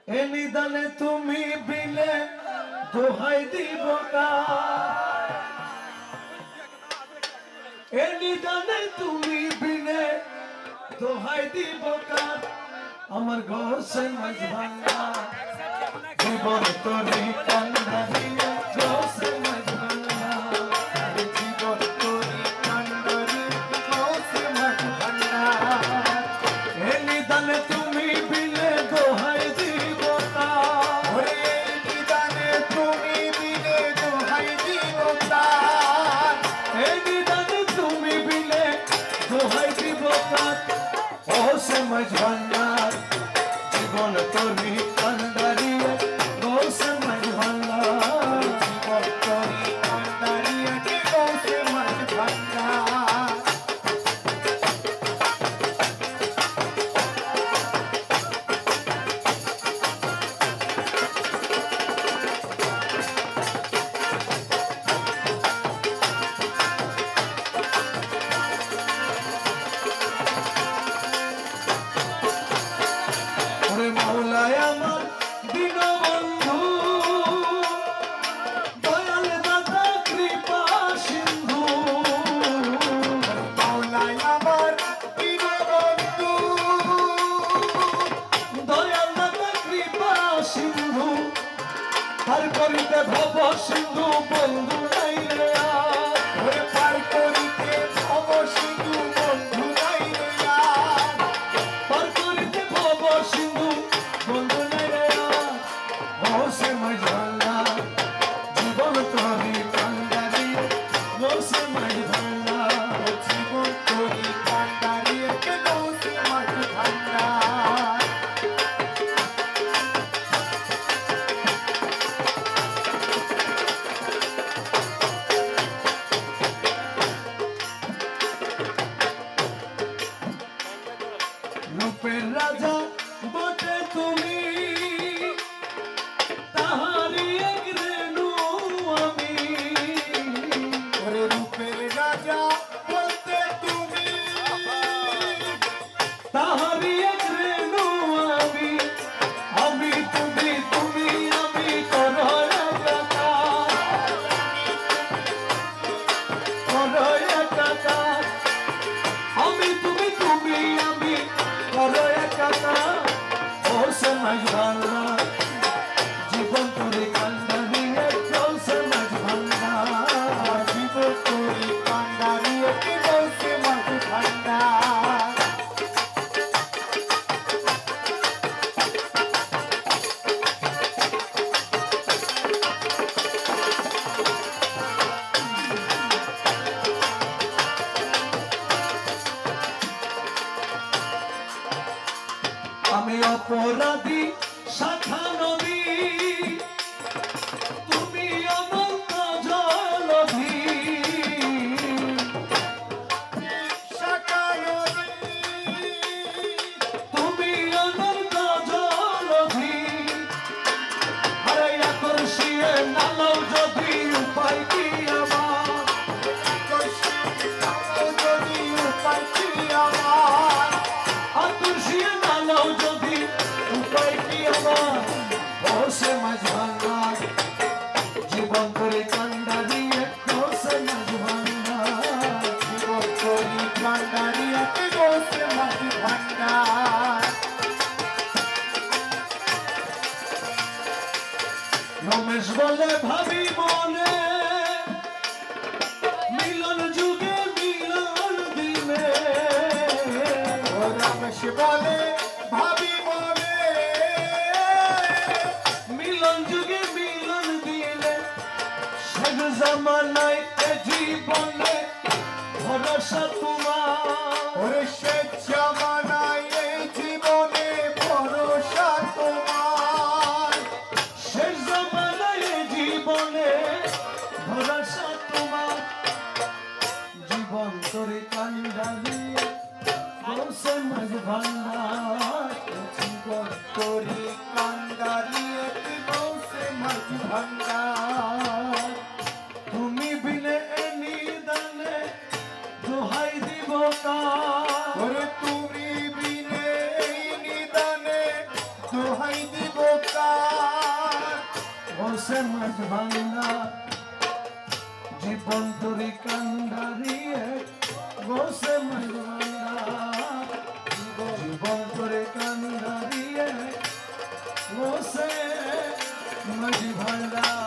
এ নিদানে তুমি বিলে দোহাই দিব কার, এ নিদানে তুমি বিলে দোহাই দিব কার, আমার গোসে মাঝ ভাঙা জীবন তোরে কান্না দিয়ে গোসে মাঝ ভাঙা জীবন তোরে কান্না দিয়ে গোসে মাঝ ভাঙা এ নিদানে তুমি বিলে দোহাই দিব কার, এ নিদানে তুমি বিলে দোহাই দিব কার, এ নিদানে তুমি বিলে দোহাই দিব কার, গোসে মাঝ ভাঙা জীবন তোরে কান্না দিয়ে গোসে মাঝ ভাঙা জীবন তোরে কান্না দিয়ে গোসে মাঝ ভাঙা। ওরে মাওলায় আমার দীনবন্ধু দয়াল দাতা কৃপা সিন্ধু, মাওলায় আমার দীনবন্ধু, দয়াল দাতা কৃপা সিন্ধু, পার করিতে ভব সিন্ধু বন্ধু নাই রে আর, ওরে পার করিতে ভব সিন্ধু বন্ধু নাই রে আর, পার করিতে ভব সিন্ধু বন্ধু নাই রে আর, গোসে মাঝ ভাঙা জীবন তোরে কান্না দিয়ে গোসে মাঝ ভাঙা জীবন তোরে কান্না দিয়ে গোসে মাঝ ভাঙা। রূপের রাজা বটে তুমি, তাহারি এক রেণু আমি, ওরে রূপের রাজা বলতে তুমি, তাহারি এক রেণু আমি, আমি তুমি তুমি আমি করো একাকার, করো একাকার, আমি তুমি তুমি আমি করো একাকার, ও সমাজ ভাঙা জীবন তোরে কান্না দিয়ে চলছে মাঝ ভাঙা, জীবন তোরে কান্না দিয়ে গোসে মাঝ ভাঙা। আমি অপরাধী শাখা নদী, তুমি অনন্ত জলধি, তুমি অনন্ত জলধি, আরে আকর্ষিয়ে নালাও যদি উপায় কি আমার, আকর্ষিয়ে নালাও যদি উপায় কি আমার, বসে মাঝ ভাঙা জীবন করে কান্ডা দিয়ে বসে মাঝ ভাঙা, জীবন তোরে কান্না দিয়ে গোসে মাঝ ভাঙা। রমেশ বলে ভাবি মনে মিলন যুগে মিলন দিনে, ও রমেশ বলে ভাবি বলে, মিলন যুগে মিলন দিলে শেখ জামানায় এ জীবনে ভরসা তোমার, ওরে শেখ জামানায় এই জীবনে ভরসা তোমার, শেষ জামানায় এ জীবনে ভরসা তোমার, জীবন তোরে কান্ডা দিয়ে বসে মাঝ ভাঙা, জীবন তোরে কান্না দিয়ে গোসে মাঝ ভাঙা। তুমি বিনে এ নিদানে দোহাই দিব কার, ওরে তুমি বিনে এই নিদানে দোহাই দিব বসে মাঝ ভাঙ্গা জীবন তরি কান্ডারিয়ে বসে মাঝ ভাঙ্গা জীবন তরি কান্ডারিয়ে বসে মাঝ ভাঙ্গা